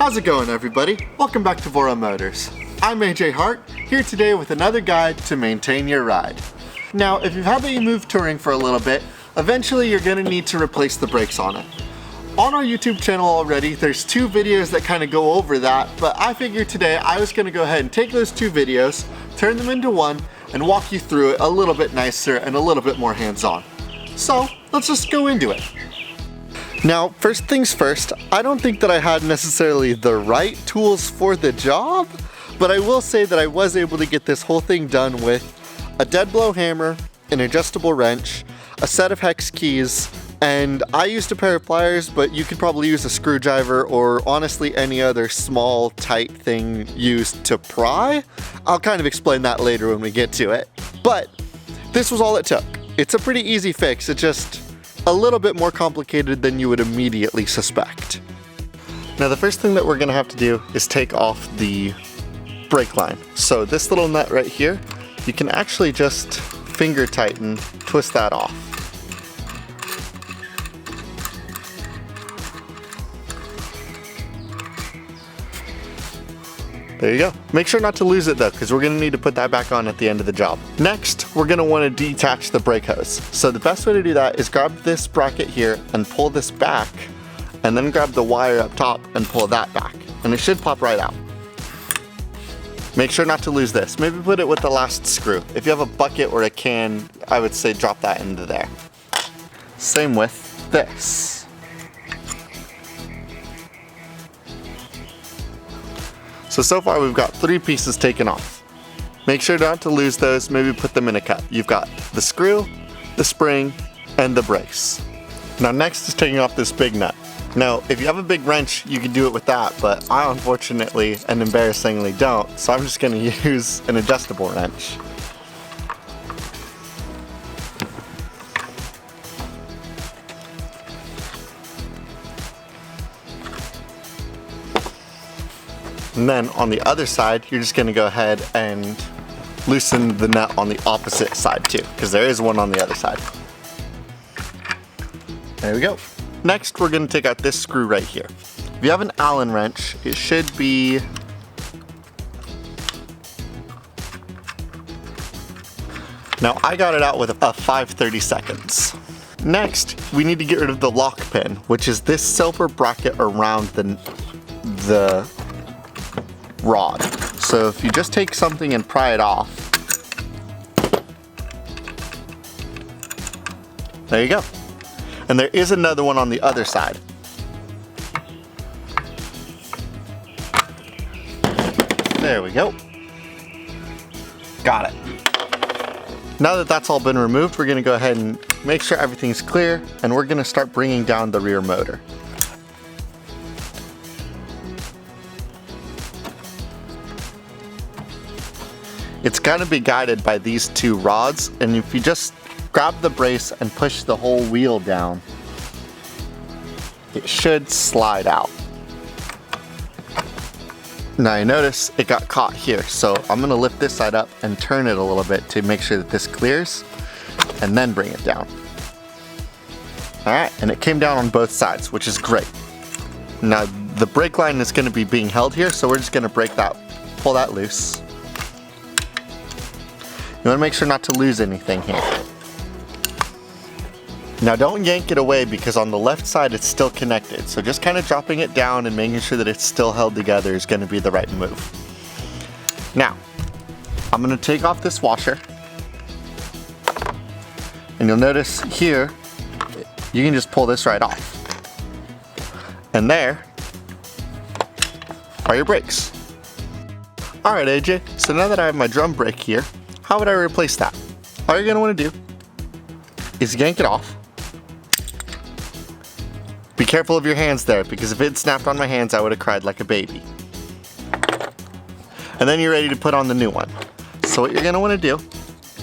How's it going, everybody? Welcome back to Vora Motors. I'm AJ Hart, here today with another guide to maintain your ride. Now, if you've had the Emove Touring for a little bit, eventually you're going to need to replace the brakes on it. On our YouTube channel already, there's 2 videos that kind of go over that, but I figured today I was going to go ahead and take those 2 videos, turn them into one, and walk you through it a little bit nicer and a little bit more hands-on. So, let's just go into it. Now, first things first, I don't think that I had necessarily the right tools for the job, but I will say that I was able to get this whole thing done with a dead blow hammer, an adjustable wrench, a set of hex keys, and I used a pair of pliers, but you could probably use a screwdriver or honestly any other small, tight thing used to pry. I'll kind of explain that later when we get to it. But this was all it took. It's a pretty easy fix, it's just a little bit more complicated than you would immediately suspect. Now the first thing that we're gonna have to do is take off the brake line. So this little nut right here, you can actually just finger tighten, twist that off. There you go. Make sure not to lose it though, because we're gonna need to put that back on at the end of the job. Next, we're gonna wanna detach the brake hose. So the best way to do that is grab this bracket here and pull this back, and then grab the wire up top and pull that back. And it should pop right out. Make sure not to lose this. Maybe put it with the last screw. If you have a bucket or a can, I would say drop that into there. Same with this. So far we've got 3 pieces taken off. Make sure not to lose those, maybe put them in a cup. You've got the screw, the spring, and the brace. Now next is taking off this big nut. Now if you have a big wrench, you can do it with that, but I unfortunately and embarrassingly don't, so I'm just gonna use an adjustable wrench. And then on the other side, you're just gonna go ahead and loosen the nut on the opposite side too, because there is one on the other side. There we go. Next, we're gonna take out this screw right here. If you have an Allen wrench, it should be now I got it out with a 5/32. Next, we need to get rid of the lock pin, which is this silver bracket around the rod. So if you just take something and pry it off, there you go. And there is another one on the other side. There we go. Got it. Now that that's all been removed, we're gonna go ahead and make sure everything's clear, and we're gonna start bringing down the rear motor. It's gonna be guided by these 2 rods, and if you just grab the brace and push the whole wheel down, it should slide out. Now you notice it got caught here, so I'm gonna lift this side up and turn it a little bit to make sure that this clears, and then bring it down. Alright, and it came down on both sides, which is great. Now the brake line is gonna be being held here, so we're just gonna pull that loose. You want to make sure not to lose anything here. Now don't yank it away, because on the left side it's still connected, so just kind of dropping it down and making sure that it's still held together is going to be the right move. Now, I'm going to take off this washer, and you'll notice here, you can just pull this right off. And there are your brakes. Alright AJ, so now that I have my drum brake here, how would I replace that? All you're gonna wanna do is yank it off. Be careful of your hands there, because if it snapped on my hands, I would have cried like a baby. And then you're ready to put on the new one. So what you're gonna wanna do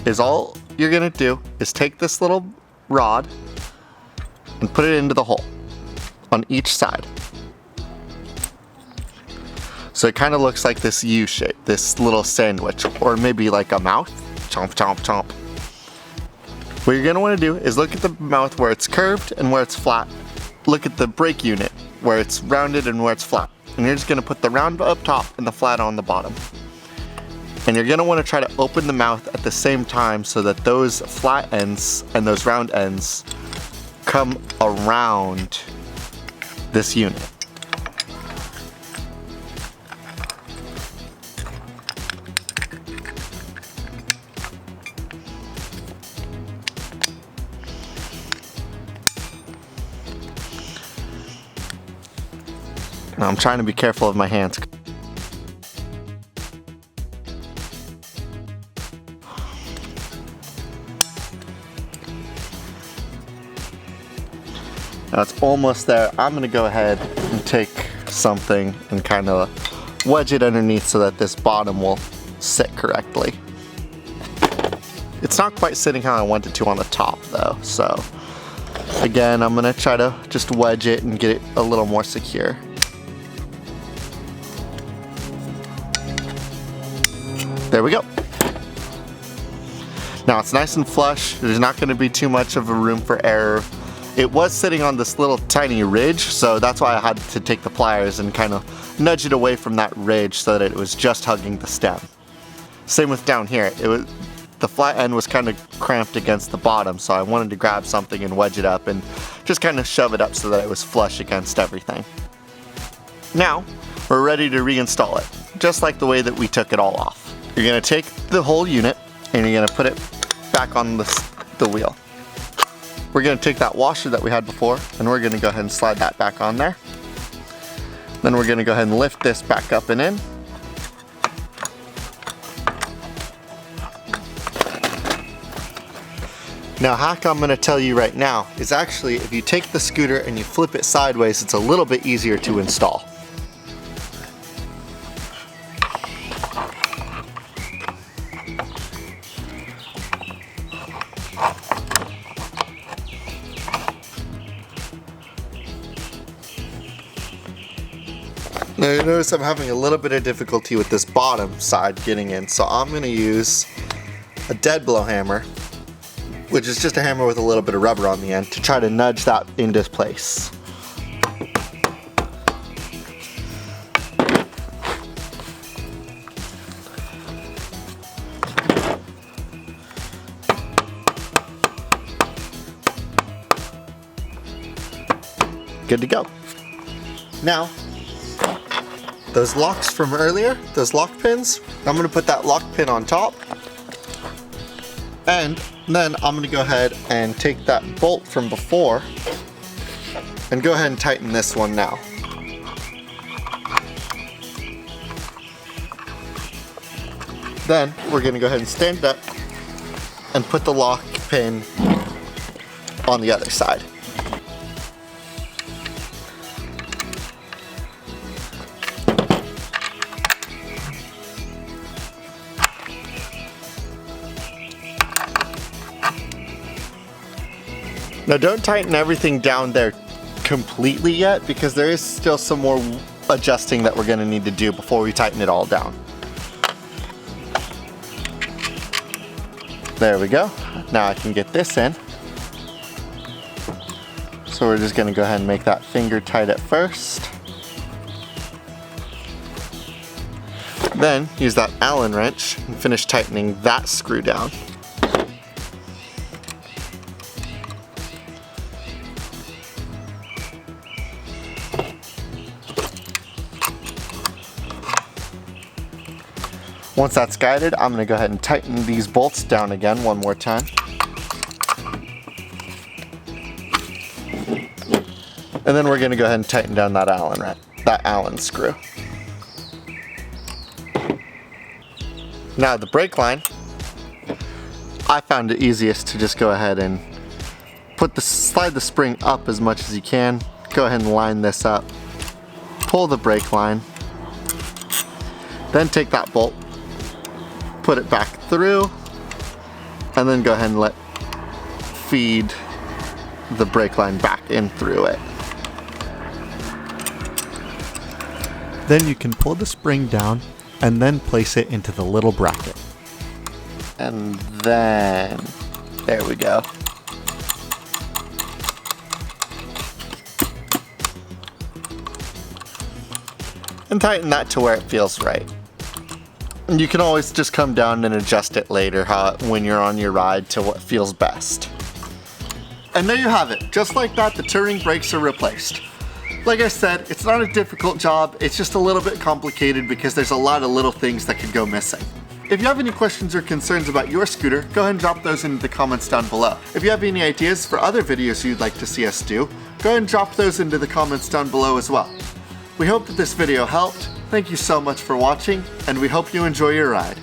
is take this little rod and put it into the hole on each side. So it kind of looks like this U shape, this little sandwich, or maybe like a mouth. Chomp, chomp, chomp. What you're gonna wanna do is look at the mouth where it's curved and where it's flat. Look at the brake unit where it's rounded and where it's flat. and you're just gonna put the round up top and the flat on the bottom. And you're gonna wanna try to open the mouth at the same time so that those flat ends and those round ends come around this unit. Now I'm trying to be careful of my hands. Now it's almost there. I'm gonna go ahead and take something and kind of wedge it underneath so that this bottom will sit correctly. It's not quite sitting how I want it to on the top though, so again, I'm gonna try to just wedge it and get it a little more secure. There we go. Now it's nice and flush. There's not gonna be too much of a room for error. It was sitting on this little tiny ridge, so that's why I had to take the pliers and kind of nudge it away from that ridge so that it was just hugging the stem. Same with down here. The flat end was kind of cramped against the bottom, so I wanted to grab something and wedge it up and just kind of shove it up so that it was flush against everything. Now, we're ready to reinstall it, just like the way that we took it all off. You're gonna take the whole unit and you're gonna put it back on the wheel. We're gonna take that washer that we had before and we're gonna go ahead and slide that back on there. Then we're gonna go ahead and lift this back up and in. Now, a hack I'm gonna tell you right now is actually if you take the scooter and you flip it sideways, it's a little bit easier to install. Now you notice I'm having a little bit of difficulty with this bottom side getting in, so I'm going to use a dead blow hammer, which is just a hammer with a little bit of rubber on the end, to try to nudge that into place. Good to go. Now, those locks from earlier, those lock pins, I'm gonna put that lock pin on top. And then I'm gonna go ahead and take that bolt from before and go ahead and tighten this one now. Then we're gonna go ahead and stand it up and put the lock pin on the other side. Now don't tighten everything down there completely yet because there is still some more adjusting that we're going to need to do before we tighten it all down. There we go. Now I can get this in. So we're just going to go ahead and make that finger tight at first. Then use that Allen wrench and finish tightening that screw down. Once that's guided, I'm going to go ahead and tighten these bolts down again one more time. And then we're going to go ahead and tighten down that Allen screw. Now the brake line, I found it easiest to just go ahead and slide the spring up as much as you can. Go ahead and line this up. Pull the brake line. Then take that bolt, put it back through, and then go ahead and feed the brake line back in through it. Then you can pull the spring down and then place it into the little bracket. And then, there we go. and tighten that to where it feels right. And you can always just come down and adjust it later when you're on your ride to what feels best. And there you have it. Just like that, the touring brakes are replaced. Like I said, it's not a difficult job, it's just a little bit complicated because there's a lot of little things that could go missing. If you have any questions or concerns about your scooter, go ahead and drop those into the comments down below. If you have any ideas for other videos you'd like to see us do, go ahead and drop those into the comments down below as well. We hope that this video helped, thank you so much for watching, and we hope you enjoy your ride.